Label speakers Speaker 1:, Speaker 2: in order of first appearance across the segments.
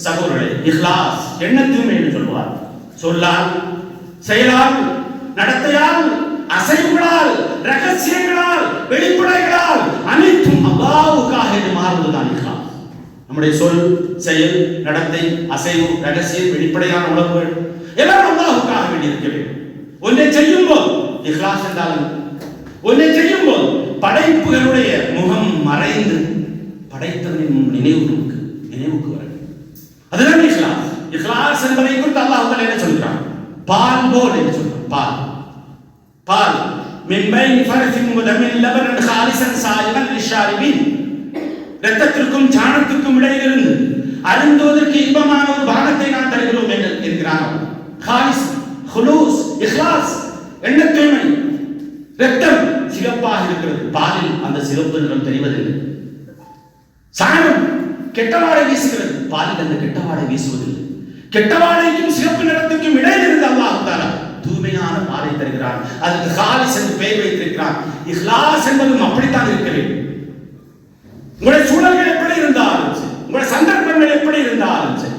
Speaker 1: சகோதரர்களே, இஹ்லாஸ் எண்ண தூய்மை என்று சொல்வார். சொல்லால், செயலால், நடத்தையால், அசைவுகளால், ரகசியங்களால், வெளிப்படைகளால் அனைத்தும் அல்லாஹ்வுக்காக என்று மாறுவதுதான் இஹ்லாஸ். நம்முடைய சொல், செயல், நடத்தை, அசைவு, ரகசியம், வெளிப்படையான உணர்வுகள் எல்லாம் அல்லாஹ்வுக்காக வேண்டி இருக்க வேண்டும். ஒன்றை செய்யும் போது இஹ்லாஸ் என்றாலும் ஒன்றை செய்யும் போது படைப்புகளுடைய முகம் மறைந்து படைத்தவனின் நினைவுக்கு வர அதுதான் இஹ்லாஸ். இஹ்லாஸ் என்பதை குறித்து அல்லாஹ் என்ன சொல்கிறான்? பால் போல் என்று சொல்றான். பால் மின் பைனி ஃபர்ஜின் முதமின் லபனன் ஹாலிசன் சாயிமன் லிஷாரிபின், இரத்தத்திற்கும் சாணத்திற்கும் இடையிலிருந்து அருந்துவதற்கு இன்பமான ஒரு பாகத்தை நான் தருகிறோம் என்கிறான். ஹாலிஸ், ஹுலூஸ், இஹ்லாஸ், எண்ண தூய்மை. இரத்தம் சிவப்பாக இருக்கிறது, பாலில் அந்த சிவப்பு நிறம் தெரிவதில்லை. சாணம் கெட்டவாடை வீசுகிறது, பாலில் அந்த கெட்டவாடை வீசுவதில்லை. கெட்டவாடைக்கும் சிவப்பு நிறத்துக்கும் இடையிலிருந்து அல்லாஹ் தஆலா தூய்மையான பாலை தருகிறான். அதுக்கு ஹாலிஸ் என்று பெயர் வைத்திருக்கிறான். இஹ்லாஸ் என்பதும் அப்படித்தான் இருக்க வேண்டும். உங்களுடைய சூழல்கள் எப்படி இருந்தாலும் சரி, உங்களுடைய சந்தர்ப்பங்கள் எப்படி இருந்தாலும் சரி,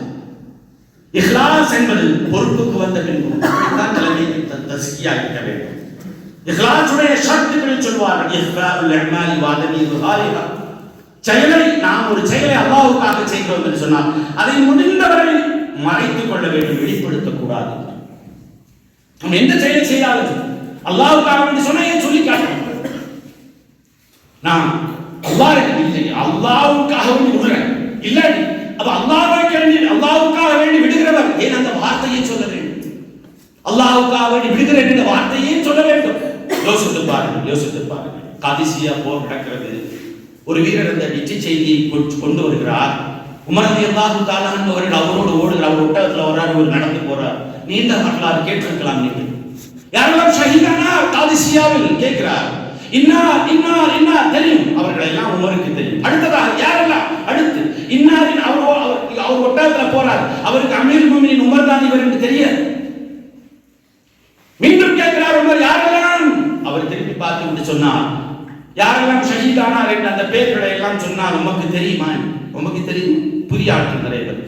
Speaker 1: இஹ்லாஸ் என்பது பொறுப்புக்கு வந்த பின்பு தான் தலைமைக்கு தஸ்கியா இருக்க வேண்டும். இஹ்லாஸுடைய ஷர்த்துகள் சொல்வார்கள். இஹ்லாஉல் அமாலி வஅதமீரு ஹாலிஹா, செயலை நாம் ஒரு செயலை அல்லாஹ்வுக்காக செய்கிறோம் என்று சொன்னால் அதை முடிந்தவரை மறைத்துக் கொள்ள வேண்டும், வெளிப்படுத்தக் கூடாது. நம்ம எந்த செயலை செய்தாலும் அல்லாஹ்வுக்காக என்று சொன்னா ஏன் சொல்லி காட்டணும்? நான் அல்லாஹ்வுக்காக வேண்டி விடுறேன் இல்லை, அப்ப அல்லாஹ்வுக்காக வேண்டி விடுகிறவர் ஏன் அந்த வார்த்தையை சொல்ல வேண்டும்? அல்லாஹ்வுக்காக வேண்டி விடுகிறேன் என்ற வார்த்தையை சொல்ல வேண்டும். யோசித்து பாருங்கள். காதிசியா போர் நடக்கிறது. ஒரு வீரர் அந்த நிச்சய செய்தியை கொண்டு வருகிறார். உமர் ரலியல்லாஹு தஆலா அன்ஹு அவர்கள் அவரோடு ஓடுகிறார். அவர் ஒட்டகத்தில் வர்றார், ஒரு நடந்து போறார். நீண்ட வரலாறு கேட்டிருக்கலாம் நீங்கள். யாரெல்லாம் ஷஹீதானா காதிசியாவில் கேட்கிறார். இன்னார் தெரியும், அவர்கள் எல்லாம் உமருக்கு தெரியும். அடுத்ததாக யாரெல்லாம்? அடுத்து இன்னாரின் அவர் ஒட்டகத்தில் போறார். அவருக்கு அமீர் முஃமினீன் உமர் தான் இவர் என்று தெரியாது. மீண்டும் கேட்கிறார் உமர், யாரெல்லாம்? அவர் திருப்பி பார்த்து விட்டு சொன்னார், யாரெல்லாம் ஷஹீதானார் என்று அந்த பேர்களை எல்லாம் சொன்னார். உமக்கு தெரியுமா? உமக்கு தெரியும். புதிய ஆட்கள் தலைவர்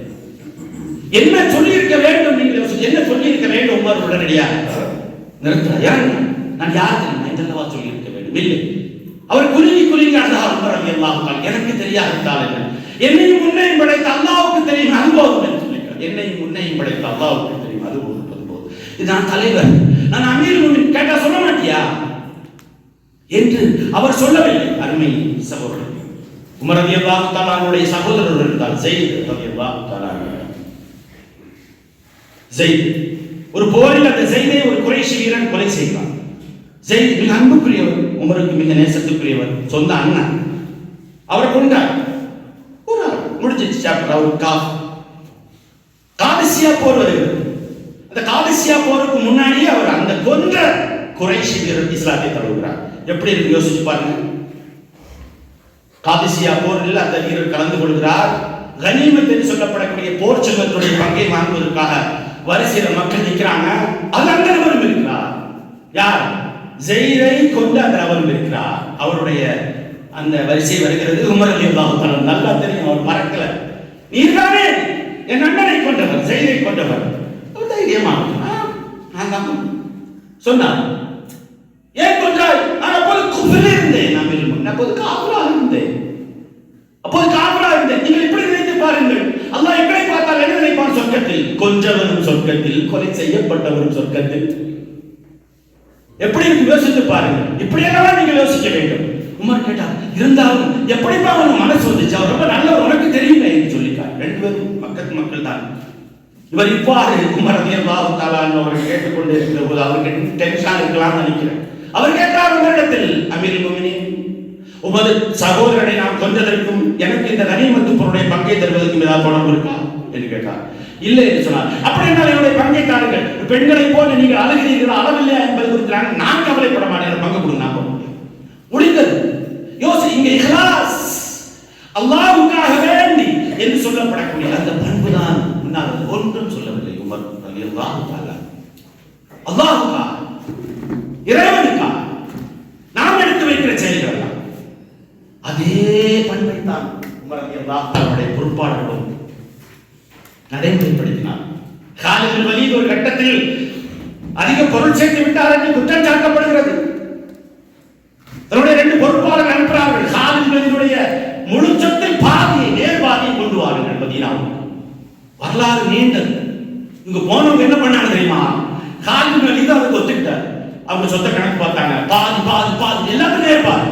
Speaker 1: என்ன சொல்லி இருக்க வேண்டும்? நீங்கள் என்ன சொல்லி இருக்க வேண்டும்? உமர் உடனடியாக நிறுத்துறார். நான் யார் தெரியுமா என்றல்லவா சொல்லி இருக்க வேண்டும்? இல்லை. அவர் குலுங்கி அழுதார். உமர் ரலியல்லாஹு தஆலா, எனக்கு தெரியாவிட்டால் என்ன, என்னையும் முன்னையும் படைத்த அல்லாஹ்வுக்கு தெரியும், அனுபவம் என்று சொல்லியிருக்கிறார். என்னையும் முன்னையும் படைத்த அல்லாஹ்வுக்கு தெரியும், அது போதும். இது நான் தலைவர், நான் அமீர் முஃமினீன் கேட்டா சொல்ல மாட்டியா என்று அவர் சொல்லவில்லை. அருமை சகோதரர், உமர் ரலியல்லாஹு தஆலா அவருடைய சகோதரர் இருந்தார், ஸைத் ரலியல்லாஹு தஆலா. ஸைத் ஒரு போரில் அந்த ஸைதை ஒரு குறைஷி வீரன் கொலை செய்கிறான். ஸைத் மிக அன்புக்குரியவர், உமருக்கு மிக நேசத்துக்குரியவர், சொந்த அண்ணன். அவரை கொண்டார். முடிஞ்சிச்சு சாப்டர். அவர் காதிசியா போர் வருகிறது. அந்த காதிசியா போருக்கு முன்னாடியே அவர் அந்த கொன்ற குறைஷி வீரர் இஸ்லாத்தை தழுவுகிறார். எப்படி இருக்கு யோசிச்சு பாருங்க. காதிசியா போரில் அந்த வீரர் கலந்து கொள்கிறார். கனிமத் என்று சொல்லப்படக்கூடிய போர் செல்வத்துடைய பங்கை வாங்குவதற்காக வரிசையில் மக்கள் நிற்கிறாங்க. அது அந்த நபரும் இருக்கிறார். யார்? ஸைதை கொண்டு அந்த நபரும் இருக்கிறார். அவருடைய அந்த வரிசை வருகிறது. உமர் ரலியல்லாஹு தஆலா நல்லா தெரியும், அவர் மறக்கல. நீர்தானே என் அண்ணனை கொண்டவர், ஸைதை கொண்டவர். சொன்னார், ஏன் கொன்றாய்? நான் அப்போது குஃப்ரில் இருந்தேன், அப்போது காஃபிராக இருந்தேன். நீங்கள் இப்படி நினைத்து பாருங்கள். அல்லாஹ் எங்களை பார்த்தால் என்ன நினைப்பான்? சொர்க்கத்தில். கொன்றவரும் சொர்க்கத்தில், கொலை செய்யப்பட்டவரும் சொர்க்கத்தில். எப்படி யோசித்து பாருங்கள். இப்படியெல்லாம் நீங்கள் யோசிக்க வேண்டும். உமர் கேட்டார், இருந்தாலும் எப்படிப்பா உனக்கு மனசு வந்துச்சு? அவர் ரொம்ப நல்லவர், உனக்கு தெரியுமே என்று சொல்லிட்டார். ரெண்டு பேரும் மக்கள் தான். இவர் இவ்வாறு உமர் ரலியல்லாஹு தஆலா அவர்கள் கேட்டுக்கொண்டு இருக்கிற போது அவருக்கு டென்ஷன் இருக்கலாம் நினைக்கிறேன். அவர் கேட்டார் உமரிடத்தில், அமீருல் முஃமினீன், உமது சகோதரனை நாம் கொன்றதற்கும் எனக்கு இந்த கனிமத்து பொருளுடைய பங்கை தருவதற்கும் ஏதாவது தொடர்பு இருக்கா என்று கேட்டார். இல்லை என்று சொன்னார். அப்படி என்றால் என்னுடைய பங்கை தாருங்கள். பெண்களை போல நீங்கள் அழுகிறீர்கள், அளவில்லையா என்பது குறித்து நான் கவலைப்பட மாட்டேன், பங்கு கொடுங்க, நான் முடிந்தது. இங்க இஹ்லாஸ், அல்லாஹ்வுக்காக வேண்டி என்று சொல்லப்படக்கூடிய அந்த பண்புதான் முன்னால் ஒன்றும் சொல்லவில்லை உமர் ரலியல்லாஹு தஆலா. அல்லாஹ்வுக்காக, இறைவனுக்காக நாம் எடுத்து வைக்கிற செயல்கள் அதே பண்பை தான் உமர் ரலியல்லாஹு தஆலாவுடைய பொறுப்பாளர்களும் நடைமுறைப்படுத்தினார். காலித் பின் வலீத் ஒரு கட்டத்தில் அதிக பொருள் சேர்த்து விட்டார் என்று குற்றம் சாட்டப்படுகிறது. தன்னுடைய 2 பொறுப்பாளர்கள் அனுப்புகிறார்கள். காலித் பின் வலீதுடைய முழு சொத்தை பாதியை நேர்பாதியை கொண்டு வாருங்கள் மதீனாவுக்கு. வரலாறு நீண்டது. இங்க போனவங்க என்ன பண்ணாங்க தெரியுமா? காலித் பின் வலீத் அதுக்கு ஒத்துக்கிட்டார். அவங்க சொத்தை கணக்கு பார்த்தாங்க. பாதி பாதி பாதி எல்லாத்தையும் நேர்பாதி.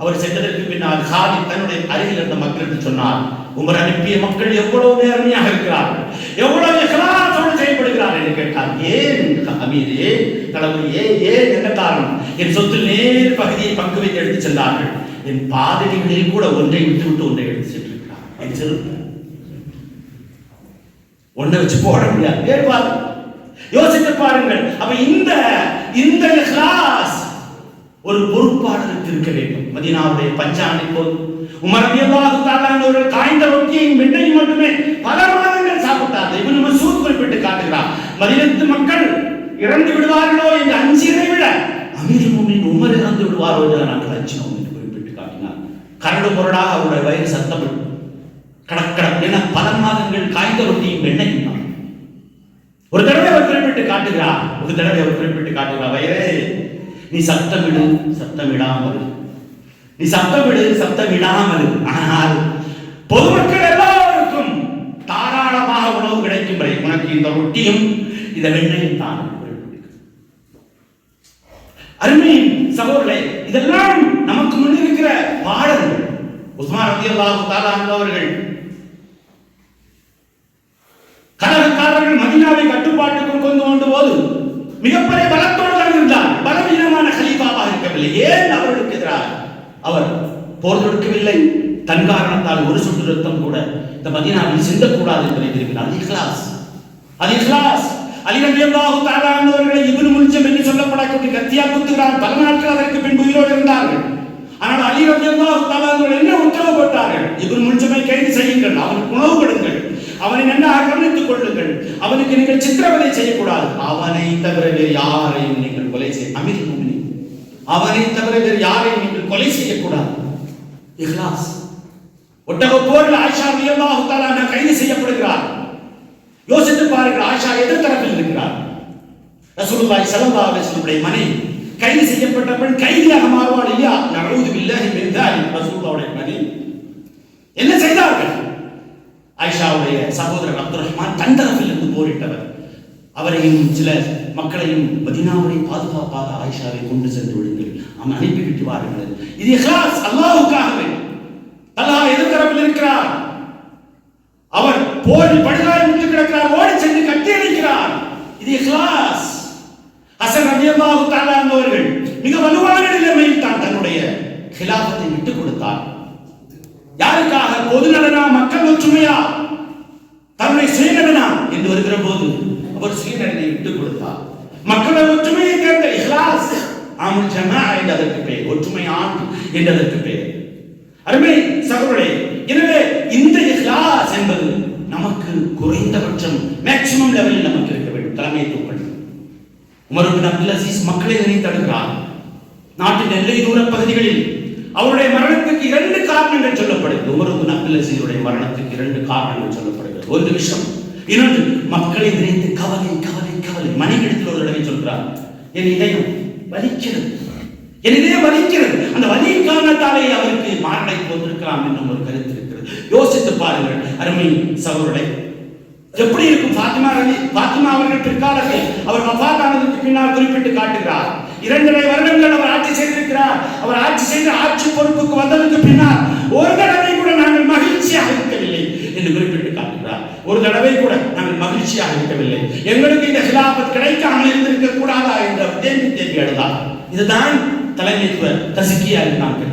Speaker 1: அவர் சென்றதற்கு பின்னால் காலித் தன்னுடைய அருகில் இருந்த மக்களுக்கு சொன்னார், உமர் அனுப்பிய மக்கள் எவ்வளவு நேர்மையாக இருக்கிறார்கள், எவ்வளவு இஹ்லாஸோடு செயல்படுகிறார்கள் என்று கேட்டார். ஏன் அமீரே, தளபதியே, ஏன் என்ன காரணம்? என் சொத்தில் நேர் பகுதியை பங்கு வைத்து எடுத்து சென்றார்கள். என் பாதணிகளில் கூட ஒன்றை விட்டு ஒன்றை எடுத்து சென்றிருக்கிறார். என் செருப்பு ஒன்றை வச்சு போட முடியாது. நேர்பாதி. யோசித்து பாருங்கள். அப்ப இந்த இஹ்லாஸ் ஒரு பொறுப்பாளருக்கு இருக்க வேண்டும். மதீனாவுடைய பஞ்சாலை போது உமர் ரலியல்லாஹு தஆலா அவர்கள் காய்ந்த ரொட்டியையும் வெண்ணையும் மட்டுமே பல மாதங்கள் சாப்பிட்டார்கள். இப்னு மஸ்ஊத் குறிப்பிட்டு காட்டுகிறார், மதீனத்து மக்கள் இறந்து விடுவார்களோ என்று அஞ்சியதை விட அமீருல் முஃமினீன் உமர் இறந்து விடுவாரோ என்று நாங்கள் அஞ்சினோம் என்று குறிப்பிட்டு காட்டினார். கரடு முரடாக அவருடைய வயிறு சத்தமிடும். கடற்கடப் என பல மாதங்கள் காய்ந்த ரொட்டியும் வெண்ணையும் தான். ஒரு தடவை அவர் குறிப்பிட்டு காட்டுகிறார், வயிறே, நீ சத்தமிடு, சத்தமிடாமல். நீ சத்தமிடு, சத்தமிடாமல். ஆனால் பொதுமக்கள் எல்லாருக்கும் தாராளமாக உணவு கிடைக்கும் வரை உனக்கு இந்த ரொட்டியும் இந்த வெண்ணையும் தான். அருமை சகோதரர்களே, இதெல்லாம் நமக்கு முன்னிருக்கிற பாடங்கள். உஸ்மான் ரலியல்லாஹு தஆலா அவர்கள் கலகக்காரர்கள் மதீனாவை கட்டுப்பாட்டுக்குள் கொண்டு வந்த போது மிகப்பெரிய பலத்தோடு தான் இருந்தார். பலவீனமான கலீஃபாவாக இருக்கவில்லை. ஏன் அவர்களுக்கு எதிராக அவர் போர் தொடுக்கவில்லை? தன் காரணத்தால் ஒரு சொட்டு ரத்தம் கூட இந்த மதீனாவில் சிந்தக்கூடாது என்பதை தெரிவிக்கிறார். அது இஹ்லாஸ். அலி ரலியல்லாஹு தஆலா அவர்களை இப்னு முல்ஜம் என்று சொல்லப்படக்கூடிய கத்தியால் குத்துகிறார். பல நாட்கள் அதற்கு பின் உயிரோடு இருந்தார்கள். ஆனால் அலி ரலியல்லாஹு தஆலா அவர்கள் என்ன உத்தரவு போட்டார்கள்? இப்னு முல்ஜமை கைது செய்யுங்கள், அவனுக்கு உணவு கொடுங்கள், அவனை நன்றாக கவனித்துக் கொள்ளுங்கள், அவனுக்கு நீங்கள் சித்திரவதை செய்யக்கூடாது, அவனை தவிர வேறு யாரையும் நீங்கள் கொலை செய்ய அமீருல் முஃமினீன், அவனை தவிர வேறு யாரையும் நீங்கள் கொலை செய்யக்கூடாது. இஹ்லாஸ். ஒட்டக போரில் ஆயிஷா ரலியல்லாஹு தஆலா கைது செய்யப்படுகிறார். யோசித்து பாருங்கள், ஆயிஷா எதிர் தரப்பில் இருக்கிறார். ரசூலுல்லாஹி ஸல்லல்லாஹு அலைஹி வஸல்லம் மனைவி கைது செய்யப்பட்ட பெண் கைதியாக மாறுவாள் இல்லையா? நஊது பில்லாஹி மின் தாலிக். ரசூலுல்லாஹுடைய மனைவி என்ன செய்தார்கள்? ஆயிஷாவுடைய சகோதரர் அப்துல் ரஹ்மான் தன் தரப்பில் இருந்து போரிட்டவர். அவரையும் சில மக்களையும் மதீனாவை பாதுகாப்பாக ஆயிஷாவை கொண்டு சென்று விடுங்கள், அவன் அனுப்பிவிட்டு வாருங்கள். இது இஹ்லாஸ். அல்லாஹ்வுக்காகவே. அல்லாஹ் எதிர்த்தரப்பில் இருக்கிறார். அவர் போரில் படுகாயமிட்டு கிடக்கிறார், ஓடி சென்று கட்டி அணைக்கிறார். இது இஹ்லாஸ். ஹசன் ரலியல்லாஹு தஆலா அவர்கள் மிக வலுவான நிலைமையில் தான் தன்னுடைய கிலாஃபத்தை விட்டுக் கொடுத்தார். யாருக்காக? பொது நலனா, மக்கள் ஒற்றுமையா, தன்னுடைய சுயநலனா என்று வருகிற போது அவர் சுயநலனை விட்டுக் கொடுத்தார். மக்களோட ஒற்றுமையை கேட்ட இஹ்லாஸ். ஆமுல் ஜமா என்று அதற்கு பெயர், ஒற்றுமை ஆண்டு என்று அதற்கு பெயர். அருமை சகோதரர்களே, எனவே இந்த இஹ்லாஸ் என்பது நமக்கு குறைந்தபட்சம் மேக்ஸிமம் லெவலில் நமக்கு இருக்க வேண்டும். தலைமைத்துவம். உமர் இப்னு அப்துல் அசீஸ் மக்களை நினைத்தடுக்கிறார். நாட்டின் எல்லை தூர பகுதிகளில் அவருடைய மரணத்துக்கு 2 காரணங்கள் சொல்லப்படுகிறது. உமர் இப்னு அப்துல் அசீஸுடைய மரணத்துக்கு 2 காரணங்கள் சொல்லப்படுகிறது. ஒரு விஷயம், இன்னொன்று மக்களை நினைத்து கவலை கவலை கவலை. மனைவிடத்தில் ஒரு தடவை சொல்கிறார், என் இதயம் வலிக்கிறது, என் இதயம் வலிக்கிறது. அந்த வலியின் காரணத்தாலே அவருக்கு மாரடை போந்திருக்கலாம் என்னும் ஒரு கருத்து இருக்கிறது. யோசித்து பாருங்கள் அருமை சகோதரர்களே, எப்படி இருக்கும்? பாத்திமா அவர்கள் பிற்காலத்தில் அவர் வஃபாத்தானதற்கு பின்னால் குறிப்பிட்டு காட்டுகிறார். 2.5 வருடங்கள் அவர் ஆட்சி செய்திருக்கிறார். அவர் ஆட்சி செய்து ஆட்சி பொறுப்புக்கு வந்ததற்கு பின்னால் ஒரு தடவை கூட நாங்கள் மகிழ்ச்சியாக இருக்கவில்லை என்று குறிப்பிட்டு காட்டுகிறார். ஒரு தடவை கூட நாங்கள் மகிழ்ச்சியாக இருக்கவில்லை, எங்களுக்கு இந்த ஹிலாபத் கிடைக்காமல் இருந்திருக்க கூடாதா என்று தேம்பி எழுதார். இதுதான் தலைமைத்துவ தஸ்கியா என்று நாங்கள்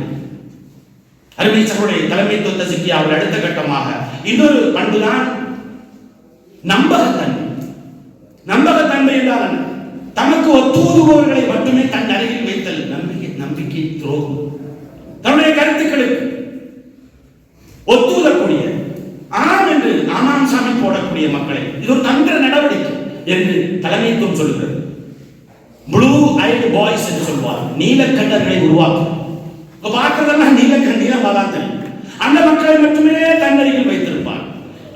Speaker 1: அருமை சகோதரர்களே, தலைமைத்துவ தஸ்கியா அவர் அடுத்த கட்டமாக இன்னொரு பண்புதான் நம்பகத்தன்மை. நம்பகத்தன்மை என்றால் தமக்கு ஒத்துவதுபவர்களை மட்டுமே தன் அருகில் வைத்தல். நம்பிக்கை துரோகம். தன்னுடைய கருத்துக்களுக்கு ஒத்துவதக்கூடிய ஆம் என்று ஆமாம் சாமி போடக்கூடிய மக்களை இது ஒரு தந்திர நடவடிக்கை என்று தலைமைத்துவம் சொல்கிறது. ப்ளூ ஐடு பாய்ஸ் என்று சொல்வார். நீலக்கண்டர்களை உருவாக்கும். பார்க்கிறதெல்லாம் நீலக்கண்டீரம் வளாத்தல். அந்த மக்களை மட்டுமே தன் அருகில் வைத்திருப்பார்.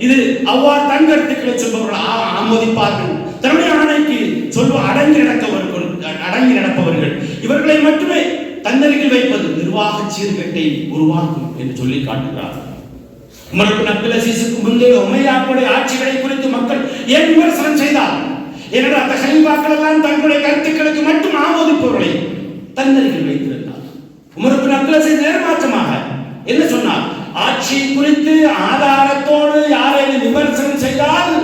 Speaker 1: இது அவ்வாறு தன் கருத்துக்களை சொல்பவர்கள் ஆமோதிப்பார்கள். தன்னுடைய ஆணைக்கு அடங்கி நடப்பவர்கள் இவர்களை மட்டுமே தன்னருகில் வைப்பது நிர்வாக சீர்கேட்டை உருவாக்கும் என்று சொல்லி காட்டுகிறார். உமர் இப்னு அப்துல் அசீஸுக்கு முந்தைய உமையாக்களுடைய ஆட்சிகளை குறித்து மக்கள் ஏன் விமர்சனம் செய்தார்? ஏனென்றால் அந்த ஹலீஃபாக்கள் எல்லாம் தங்களுடைய கருத்துக்களுக்கு மட்டும் ஆமோதிப்பவர்களை தன்னருகில் வைத்திருந்தார். உமர் இப்னு அப்துல் அசீஸ் நேர்மாற்றமாக என்ன சொன்னார்? ஆட்சி குறித்து ஆதாரத்தோடு யாரேனும் விமர்சனம் செய்தால்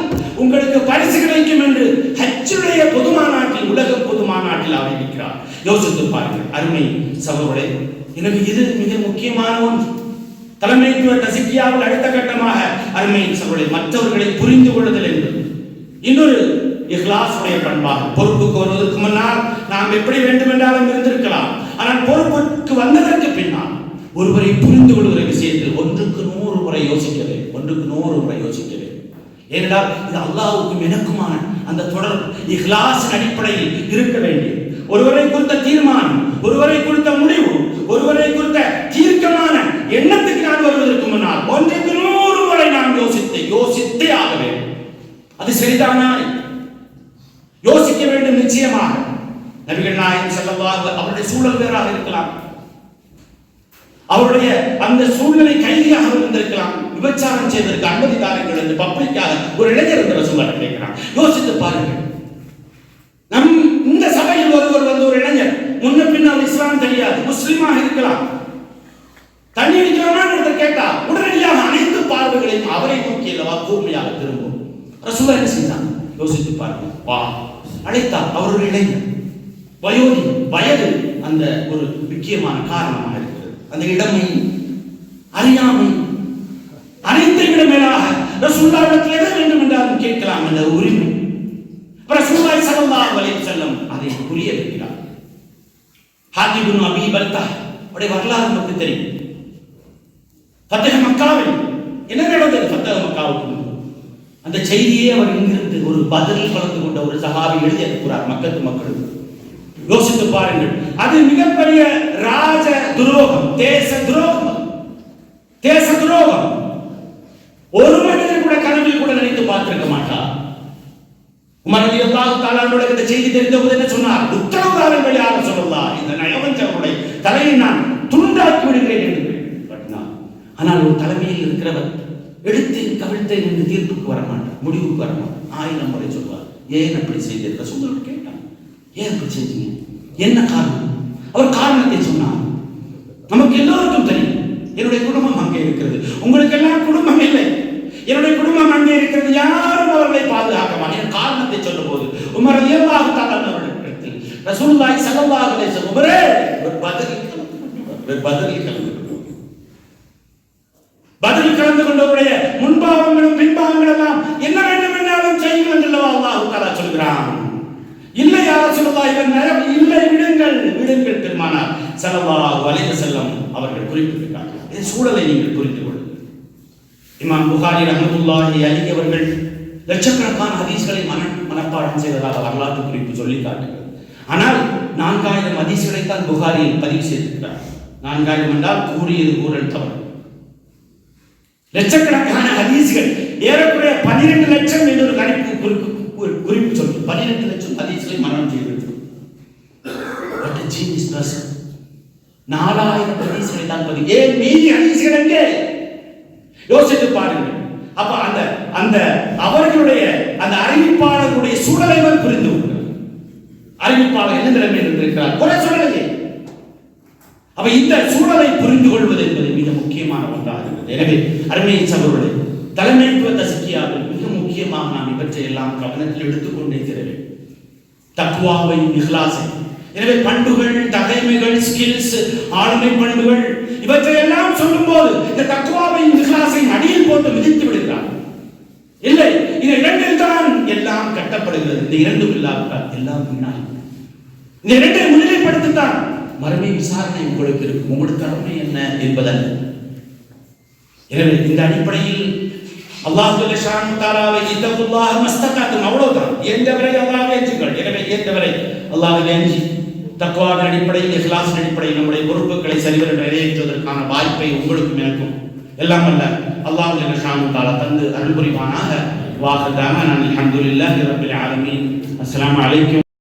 Speaker 1: உங்களுக்கு பரிசு கிடைக்கும் என்று ஹஜ்ஜுடைய பொது மாநாட்டில், உலக பொது மாநாட்டில் அறிவிக்கிறார். யோசித்து பாருங்கள் அருமை சகோதரர்களே. எனவே இது மிக முக்கியமான ஒன்று. தலைமைத்துவ தசிக்கியாவில் அடுத்த கட்டமாக அருமை சகோதரர்களே, மற்றவர்களை புரிந்து கொள்ளுதல் என்பது இன்னொரு இஹ்லாஸுடைய பண்பாக. பொறுப்புக்கு வருவதற்கு முன்னால் நாம் எப்படி வேண்டுமென்றாலும் இருந்திருக்கலாம். ஆனால் பொறுப்புக்கு வந்ததற்கு பின்னால் ஒருவரை புரிந்து கொள்கிற விஷயத்தில் ஒன்றுக்கு 100 முறை யோசிக்கவே. ஏனென்றால் இது அல்லாஹ்வுக்கும் எனக்குமான அந்த தொடர் இஹ்லாஸின் அடிப்படையில் இருக்க வேண்டிய ஒருவரை குறித்த தீர்மானம், ஒருவரை குறித்த முடிவு, ஒருவரை குறித்த தீர்க்கமான எண்ணத்துக்கு நான் வருவதற்கு முன்னால் ஒன்றுக்கு 100 முறை நாம் யோசித்தே ஆக வேண்டும். அது சரிதானா? யோசிக்க வேண்டும் நிச்சயமாக. நபிகள் நாயகம் ஸல்லல்லாஹு அலைஹி அவருடைய சூழல் வேறாக இருக்கலாம், அவருடைய அந்த சூழ்நிலை கைதியாக இருந்திருக்கலாம், விபச்சாரம் செய்வதற்கு அனுமதிதாரர்கள் என்று பப்ளிக்காக ஒரு இளைஞர் என்று ரசூலுல்லாஹ் கேட்கிறார். யோசித்து பாருங்கள். நம் இந்த சபையில் ஒருவர் வந்து ஒரு இளைஞர் முன்ன பின்னால் இஸ்லாம் தெரியாது, முஸ்லிமாக இருக்கலாம், தண்ணி அடிக்கலாமான்னு கேட்டா உடனடியாக அனைத்து பார்வைகளையும் அவரை நோக்கி அல்லவா கூர்மையாக திரும்பும். ரசூலுல்லாஹ் என்ன செய்தாங்க? யோசித்து பாருங்கள். வா அழைத்தார். அவர் ஒரு இளைஞர், வயது அந்த ஒரு முக்கியமான காரணமாக இருக்கிறது. அந்த இடமை, அறியாமை, அனைத்தை விட மேலாக ரசூலுல்லாஹ்விடத்தில் எதை வேண்டும் என்றாலும் கேட்கலாம் என்ற உரிமை. ரசூலுல்லாஹி ஸல்லல்லாஹு அலைஹி வஸல்லம் அதை புரிய வைக்கிறார். ஹாத்திப் இப்னு அபீ பல்தா அவருடைய வரலாறு நமக்கு தெரியும். ஃபத்ஹ் மக்காவில் என்ன நடந்தது? ஃபத்ஹ் மக்காவுக்கு அந்த செய்தியை அவர் இங்கிருந்து ஒரு பதில் கலந்து கொண்ட ஒரு சஹாபி எழுதி அனுப்புகிறார் மக்கத்து மக்களுக்கு. யோசித்து பாருங்கள். அது மிகப்பெரிய ராஜ துரோகம், தேச துரோகம். ஒரு மனிதன் கூட கனவில் கூட நினைத்து பார்த்திருக்க மாட்டார். உமர் ரலியல்லாஹு தஆலா அவர்களுக்கு இந்த செய்தி தெரிந்தபோது என்ன சொன்னார்? உத்தரவுதாரர்கள் யார் சொல்லலாம், இந்த நயவஞ்சகருடைய தலையை நான் துண்டாக்கி விடுகிறேன் என்று கேட்டார். ஆனால் ஒரு தலைமையில் இருக்கிறவர் எடுத்தேன் கவிழ்த்தேன் என்று தீர்ப்புக்கு வரமாட்டார், முடிவுக்கு வரமாட்டார். 1000 முறை சொல்வார். ஏன் அப்படி செய்தீர்கள்? ரசூலுல்லாஹ் கேட்டார், ஏன் அப்படி செஞ்சீங்க, என்ன காரணம்? அவர் காரணத்தை சொன்னார். நமக்கு எல்லோருக்கும் தெரியும், என்னுடைய குடும்பம் அங்கே இருக்கிறது, உங்களுக்கு எல்லாம் குடும்பம் இல்லை, என்னுடைய குடும்பம் அங்கே இருக்கிறது, யாரும் அவர்களை பாதுகாக்க மாட்டேன். காரணத்தை சொல்லும் போது உமர் ரலியல்லாஹு தஆலா அவர்களிடத்தில் ரசூலுல்லாஹி ஸல்லல்லாஹு அலைஹி வஸல்லம் உமரே பதில் கலந்து கொண்டவருடைய முன்பாவங்களும் பின்பாவங்கள் எல்லாம் என்ன வேண்டும் என்றாலும் செய்யுங்கள் என்று அல்லாஹ் தஆலா சொல்கிறான். இல்லை யா ரசூலுல்லாஹ், இவர் நரக இல்லை, விடுங்கள் பெருமானார் ஸல்லல்லாஹு அலைஹி வஸல்லம் அவர்கள் குறிப்பிட்டிருக்கிறார்கள். இந்த சூழலை நீங்கள் புரிந்து கொள்ளுங்கள். இமாம் புகாரி ரஹ்மத்துல்லாஹி அலைஹி அவர்கள் லட்சக்கணக்கான ஹதீஸ்களை மனப்பாடம் செய்ததாக வரலாற்று குறிப்பு சொல்லி காட்டுகிறது. ஆனால் 4000 ஹதீஸ்களை தான் புகாரியில் பதிவு செய்திருக்கிறார். 4000 என்றால் கூறியது கூறல் தவறு. லட்சக்கணக்கான ஹதீஸ்கள், ஏறக்குறைய 12 லட்சம் என்று ஒரு குறிப்பு சொல்லி 12 லட்சம் ஹதீஸ்களை மரணம் செய்திருக்கிறார். 4000 ஹதீஸ்களை தான் பதிவு. ஏன் மீதி ஹதீஸ்கள் எங்கே? யோசித்து பாருங்கள். அப்ப அந்த அவர்களுடைய அந்த அறிவிப்பாளர்களுடைய சூழலை புரிந்து கொள்கிறார். அறிவிப்பாளர் என்ன நிலைமையில் இருக்கிறார்? குறை சொல்லலையே. அப்ப இந்த சூழலை புரிந்து கொள்வது என்பது மிக முக்கியமான ஒன்றாக இருக்கிறது. எனவே அருமை சகோதரர்களே, தலைமைத்துவ தஸ்கியாவில் மிக முக்கியமாக நாம் இவற்றை எல்லாம் கவனத்தில் எடுத்துக்கொண்டே இருக்கிறது. தக்வாவை, இஹ்லாஸை. எனவே பண்புகள், தகைமைகள், ஸ்கில்ஸ், ஆளுமை பண்புகள் இவற்றை எல்லாம் சொல்லும் போது இந்த தக்வாவை, இஹ்லாஸை அடியில் போட்டு மிதித்து விடுகிறார். இல்லை, இந்த இரண்டில் தான் எல்லாம் கட்டப்படுகிறது. இந்த இரண்டும் இல்லாவிட்டால் எல்லாம் வீணாகி. இந்த இரண்டை முன்னிலைப்படுத்தித்தான் மறுமை விசாரணை உங்களுக்கு இருக்கும். உங்களுக்கு கடமை என்ன என்பதல்ல. எனவே இந்த அடிப்படையில் அல்லாஹ் ஜல்ல ஷானஹு தஆலாவை இத்தகுல்லாஹ மஸ்தகாத்தும், அவ்வளவுதான். ஏந்தவரை அல்லாஹ்வை ஏற்றுங்கள். எனவே ஏந்தவரை அல்லாஹ்வை அஞ்சி தக்வாவின் அடிப்படையில், இஹ்லாஸின் அடிப்படையில் நம்முடைய பொறுப்புகளை சரிவர நிறைவேற்றுவதற்கான வாய்ப்பை உங்களுக்கும் எனக்கும் எல்லாம் அல்ல அல்லாஹ் ஜல்ல ஷானு தஆலா தந்து அருள் புரிவானாக. வாஹிர் தஅவானா அல்ஹம்துலில்லாஹி ரப்பில் ஆலமீன். அஸ்ஸலாமு அலைக்கும்.